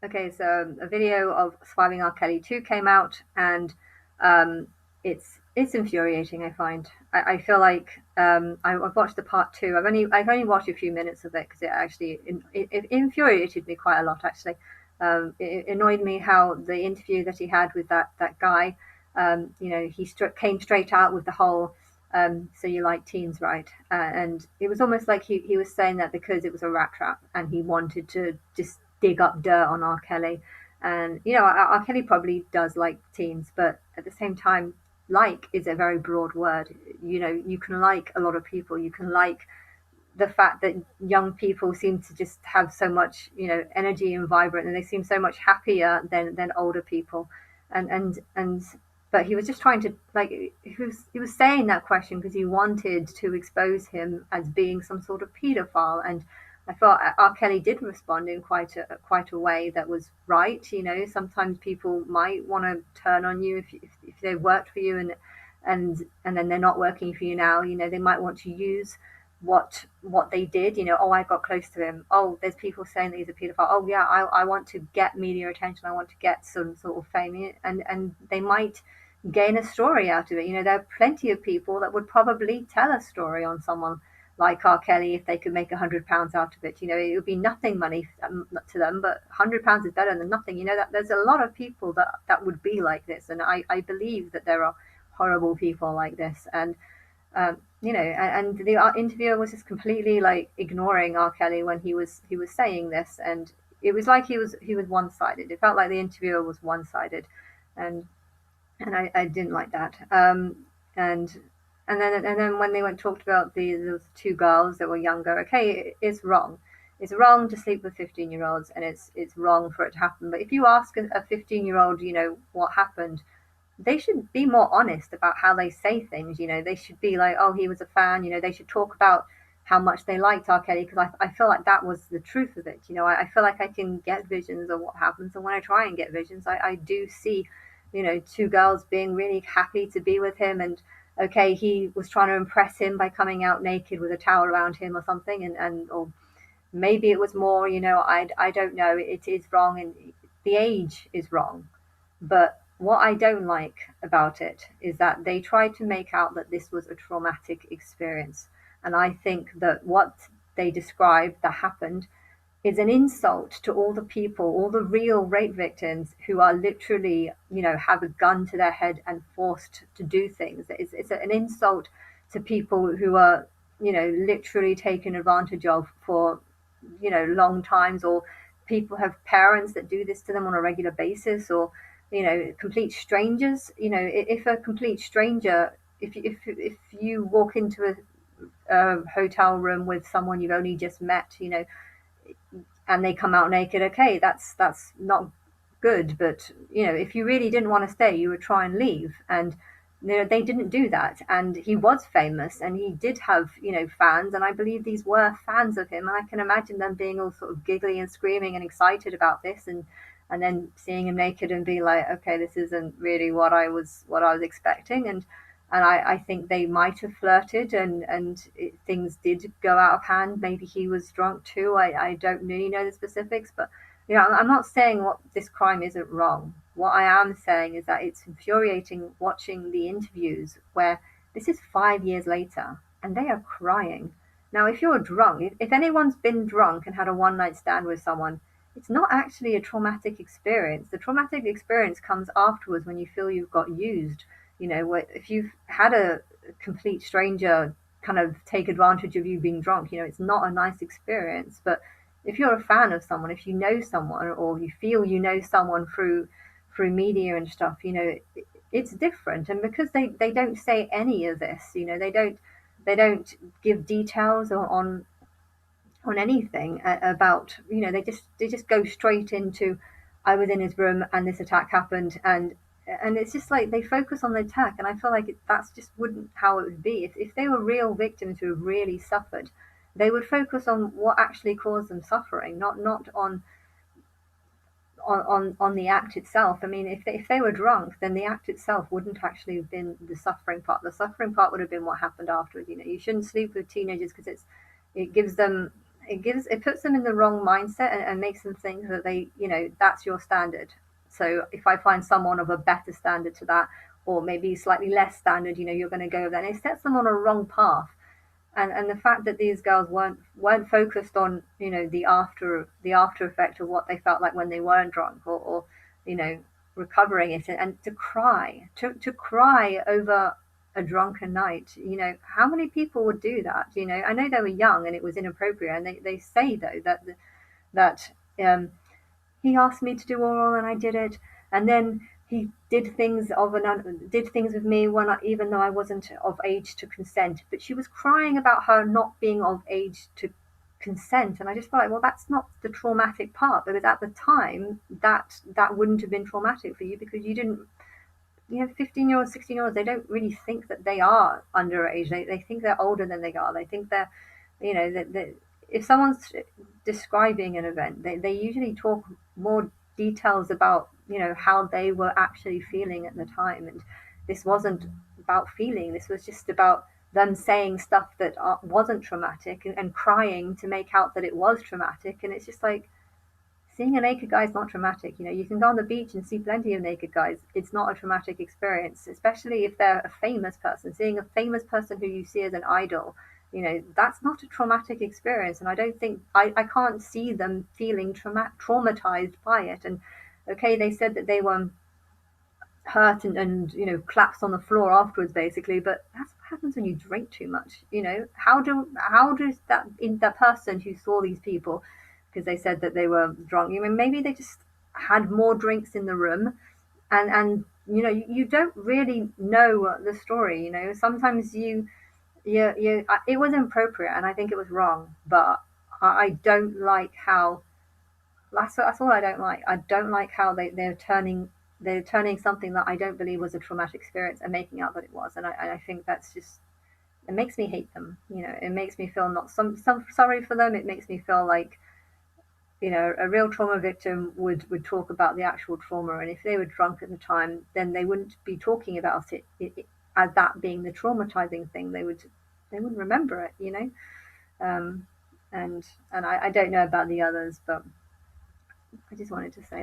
Okay, so a video of Surviving R. Kelly 2 came out, and um, it's infuriating. I find I feel like I've watched the part two. I've only watched a few minutes of it because it infuriated me quite a lot. Actually, it annoyed me how the interview that he had with that guy. Came straight out with the whole. So you like teens, right? And it was almost like he was saying that because it was a rat trap, and he wanted to just dig up dirt on R. Kelly. And R. Kelly probably does like teens, but at the same time, like is a very broad word. You can like a lot of people. You can like the fact that young people seem to just have so much, energy and vibrant, and they seem so much happier than older people. And but he was just trying to, like, he was saying that question because he wanted to expose him as being some sort of pedophile. And I thought R. Kelly did respond in quite a way that was right. Sometimes people might want to turn on you if they worked for you, and then they're not working for you now. They might want to use what they did. Oh, I got close to him. Oh, there's people saying that he's a pedophile. Oh yeah, I want to get media attention. I want to get some sort of fame, and they might gain a story out of it. There are plenty of people that would probably tell a story on someone like R. Kelly if they could make £100 out of it. It would be nothing money to them, but £100 is better than nothing. That there's a lot of people that would be like this, and I believe that there are horrible people like this. And the interviewer was just completely like ignoring R. Kelly when he was saying this, and it was like he was one sided. It felt like the interviewer was one sided, and I didn't like that. And and then when they went talked about those two girls that were younger, okay, it's wrong. It's wrong to sleep with 15-year-olds, and it's wrong for it to happen. But if you ask a 15-year-old, what happened, they should be more honest about how they say things. They should be like, oh, he was a fan. They should talk about how much they liked R. Kelly, because I feel like that was the truth of it. I feel like I can get visions of what happens, and when I try and get visions, I do see, two girls being really happy to be with him. And okay, he was trying to impress him by coming out naked with a towel around him or something, and or maybe it was more. I don't know. It is wrong, and the age is wrong. But what I don't like about it is that they tried to make out that this was a traumatic experience. And I think that what they described that happened is an insult to all the people, all the real rape victims who are literally, have a gun to their head and forced to do things. It's an insult to people who are, literally taken advantage of for, long times, or people have parents that do this to them on a regular basis, or, complete strangers. If a complete stranger, if you walk into a hotel room with someone you've only just met, and they come out naked, okay, that's not good. But if you really didn't want to stay, you would try and leave. And they didn't do that. And he was famous, and he did have fans, and I believe these were fans of him. And I can imagine them being all sort of giggly and screaming and excited about this, and then seeing him naked and be like, okay, this isn't really what I was expecting. And I think they might have flirted, and things did go out of hand. Maybe he was drunk too. I don't really know the specifics, but I'm not saying what this crime isn't wrong. What I am saying is that it's infuriating watching the interviews where this is 5 years later and they are crying. Now, if you're drunk, if anyone's been drunk and had a one night stand with someone, it's not actually a traumatic experience. The traumatic experience comes afterwards when you feel you've got used. If you've had a complete stranger kind of take advantage of you being drunk, it's not a nice experience. But if you're a fan of someone, if you know someone, or you feel you know someone through media and stuff, it's different. And because they don't say any of this, they don't give details on anything about, they just go straight into, I was in his room and this attack happened. And it's just like they focus on the attack, and I feel like that's just wouldn't how it would be if they were real victims who have really suffered. They would focus on what actually caused them suffering, not on the act itself. I mean, if they were drunk, then the act itself wouldn't actually have been the suffering part. The suffering part would have been what happened afterwards. You shouldn't sleep with teenagers because it gives them it puts them in the wrong mindset, and makes them think that they, that's your standard. So if I find someone of a better standard to that, or maybe slightly less standard, you're going to go there, and it sets them on a wrong path. And the fact that these girls weren't focused on, the after effect of what they felt like when they weren't drunk, or you know recovering it, and to cry over a drunken night. How many people would do that? I know they were young and it was inappropriate, and they say though that um he asked me to do oral and I did it, and then he did things with me even though I wasn't of age to consent. But she was crying about her not being of age to consent, and I just felt like, well, that's not the traumatic part, because at the time that wouldn't have been traumatic for you, because you didn't. 15-year-olds, 16-year-olds, they don't really think that they are underage. They think they're older than they are. They think they're, that if someone's describing an event, they usually talk more details about, how they were actually feeling at the time. And this wasn't about feeling, this was just about them saying stuff that wasn't traumatic, and crying to make out that it was traumatic. And it's just like, seeing a naked guy is not traumatic. You can go on the beach and see plenty of naked guys. It's not a traumatic experience, especially if they're a famous person. Seeing a famous person who you see as an idol, that's not a traumatic experience. And I don't think, I can't see them feeling traumatized by it. And okay, they said that they were hurt, and collapsed on the floor afterwards, basically. But that's what happens when you drink too much. How does that person who saw these people, because they said that they were drunk, maybe they just had more drinks in the room, and you don't really know the story. Sometimes it was inappropriate, and I think it was wrong. But I don't like how, that's all I don't like. I don't like how they're turning something that I don't believe was a traumatic experience and making out that it was. And I think that's just, it makes me hate them. It makes me feel not some sorry for them. It makes me feel like, a real trauma victim would talk about the actual trauma, and if they were drunk at the time, then they wouldn't be talking about it as that being the traumatizing thing. They wouldn't remember it. Um, and I don't know about the others, but I just wanted to say that.